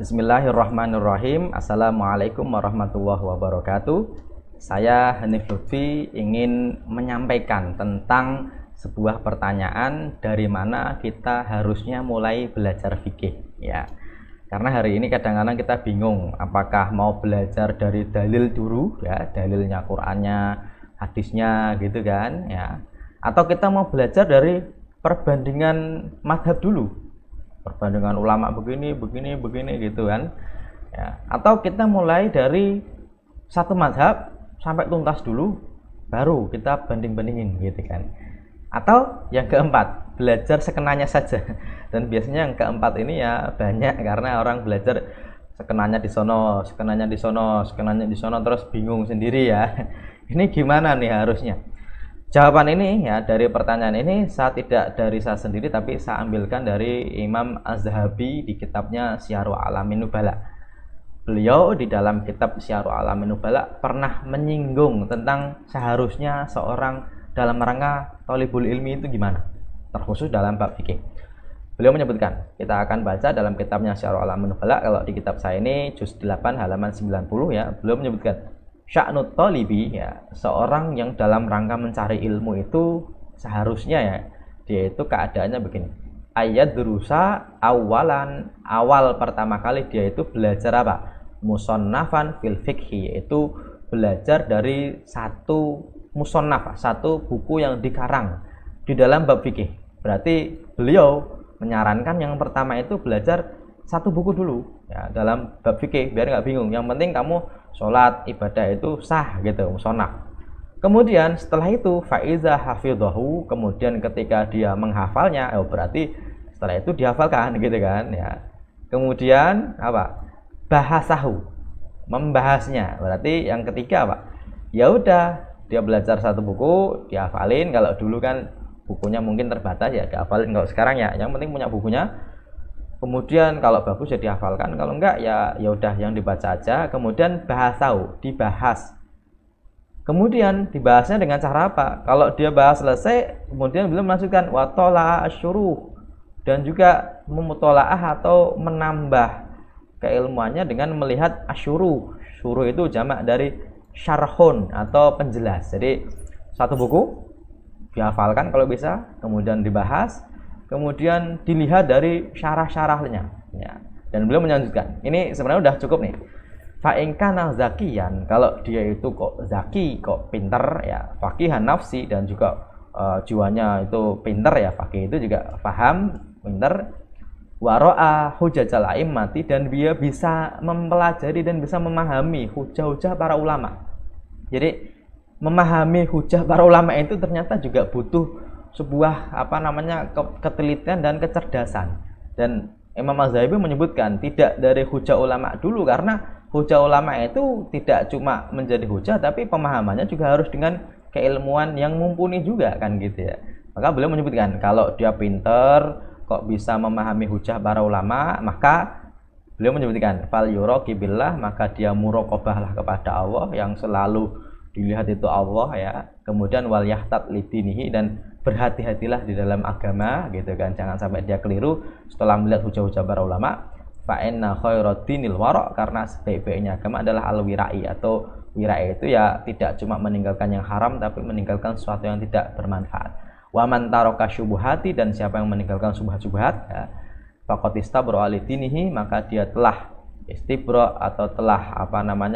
Bismillahirrahmanirrahim. Assalamualaikum warahmatullahi wabarakatuh. Saya Hanif Lutfi ingin menyampaikan tentang sebuah pertanyaan dari mana kita harusnya mulai belajar fikih ya. Karena hari ini kadang-kadang kita bingung apakah mau belajar dari dalil dulu ya, dalilnya Qur'annya, hadisnya gitu kan ya. Atau kita mau belajar dari perbandingan mazhab dulu. Perbandingan ulama begini gitu kan ya. Atau kita mulai dari satu mazhab sampai tuntas dulu baru kita banding-bandingin gitu kan. Atau yang keempat, belajar sekenanya saja. Dan biasanya yang keempat ini ya banyak karena orang belajar sekenanya di sono, sekenanya di sono, sekenanya di sono terus bingung sendiri ya. Ini gimana nih harusnya? Jawaban ini ya dari pertanyaan ini saya tidak dari saya sendiri tapi saya ambilkan dari Imam Az-Zahabi di kitabnya Syiarul A'lamin Nubala. Beliau di dalam kitab Syiarul A'lamin Nubala pernah menyinggung tentang seharusnya seorang dalam rangka thalibul ilmi itu gimana, terkhusus dalam bab fikih. Beliau menyebutkan, kita akan baca dalam kitabnya Syiarul A'lamin Nubala. Kalau di kitab saya ini juz 8 halaman 90 ya, beliau menyebutkan sya'nut thalibi ya, seorang yang dalam rangka mencari ilmu itu seharusnya ya dia itu keadaannya begini. Ayat durusa awalan, awal pertama kali dia itu belajar apa? Musonnafan fil fikhi, yaitu belajar dari satu musonnaf, satu buku yang dikarang di dalam bab fikih. Berarti beliau menyarankan yang pertama itu belajar satu buku dulu ya dalam bab fikih biar nggak bingung. Yang penting kamu sholat ibadah itu sah gitu, musonaf. Kemudian setelah itu faiza hafidhahu, kemudian ketika dia menghafalnya, berarti setelah itu dihafalkan gitu kan ya. Kemudian apa? Bahasahu, membahasnya. Berarti yang ketiga apa? Ya udah, dia belajar satu buku, dihafalin. Kalau dulu kan bukunya mungkin terbatas ya, dihafalin. Kalau sekarang ya yang penting punya bukunya. Kemudian kalau bagus ya dihafalkan, kalau enggak ya udah yang dibaca aja. Kemudian bahasau, dibahas. Kemudian dibahasnya dengan cara apa? Kalau dia bahas selesai, kemudian beliau memasukkan watola asyuruh, dan juga memutolaah atau menambah keilmuannya dengan melihat asyuruh. Syuruh itu jamak dari syarhun atau penjelas. Jadi satu buku dihafalkan kalau bisa, kemudian dibahas, kemudian dilihat dari syarah-syarahnya ya. Dan beliau melanjutkan, ini sebenarnya udah cukup nih. Fa in kana zakiyan, kalau dia itu kok zaki, kok pinter ya, faqihan nafsi, dan juga jiwanya itu pinter ya, faqih itu juga paham, pinter, wara'a hujajal a'immati, dan dia bisa mempelajari dan bisa memahami hujah-hujah para ulama. Jadi memahami hujah para ulama itu ternyata juga butuh sebuah ketelitian dan kecerdasan. Dan Imam Az-Zahabi menyebutkan tidak dari hujah ulama dulu, karena hujah ulama itu tidak cuma menjadi hujah tapi pemahamannya juga harus dengan keilmuan yang mumpuni juga kan gitu ya. Maka beliau menyebutkan kalau dia pinter kok bisa memahami hujah para ulama, maka beliau menyebutkan fal yuraqi billah, maka dia muraqabahlah kepada Allah, yang selalu dilihat itu Allah ya. Kemudian wal yahtat lidinihi, dan berhati-hatilah di dalam agama gitu kan, jangan sampai dia keliru setelah melihat hujah-hujah para ulama. Fa inna khairat dinil wara', karena sebaik-baiknya agama adalah al-wira'i, atau wira'i itu ya tidak cuma meninggalkan yang haram tapi meninggalkan sesuatu yang tidak bermanfaat. Wa man taraka syubhati, dan siapa yang meninggalkan syubhat-syubhat ya, faqad istabra li dinihi, maka dia telah istibra atau telah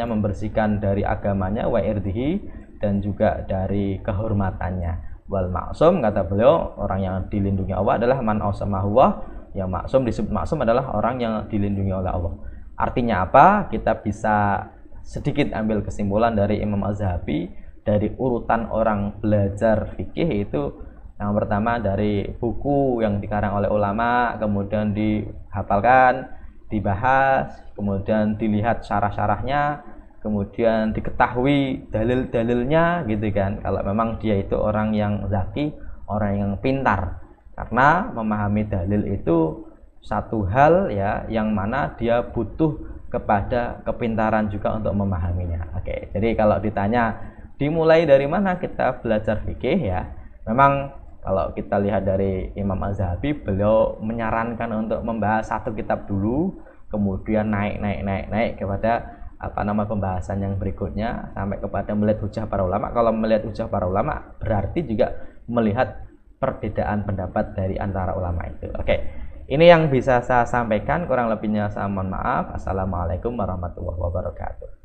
membersihkan dari agamanya, wa irdihi, dan juga dari kehormatannya. Wal maksum, kata beliau, orang yang dilindungi Allah adalah man ausamahullah. Yang maksum, disebut maksum adalah orang yang dilindungi oleh Allah. Artinya apa? Kita bisa sedikit ambil kesimpulan dari Imam Az-Zahabi dari urutan orang belajar fikih itu. Yang pertama dari buku yang dikarang oleh ulama, kemudian dihafalkan, dibahas, kemudian dilihat syarah-syarahnya, kemudian diketahui dalil-dalilnya gitu kan, kalau memang dia itu orang yang zaki, orang yang pintar. Karena memahami dalil itu satu hal ya, yang mana dia butuh kepada kepintaran juga untuk memahaminya. Oke, jadi kalau ditanya dimulai dari mana kita belajar fikih ya, memang kalau kita lihat dari Imam Az-Zahabi, beliau menyarankan untuk membahas satu kitab dulu, kemudian naik kepada pembahasan yang berikutnya sampai kepada melihat hujah para ulama. Kalau melihat hujah para ulama berarti juga melihat perbedaan pendapat dari antara ulama itu. Oke, ini yang bisa saya sampaikan, kurang lebihnya saya mohon maaf. Assalamualaikum warahmatullahi wabarakatuh.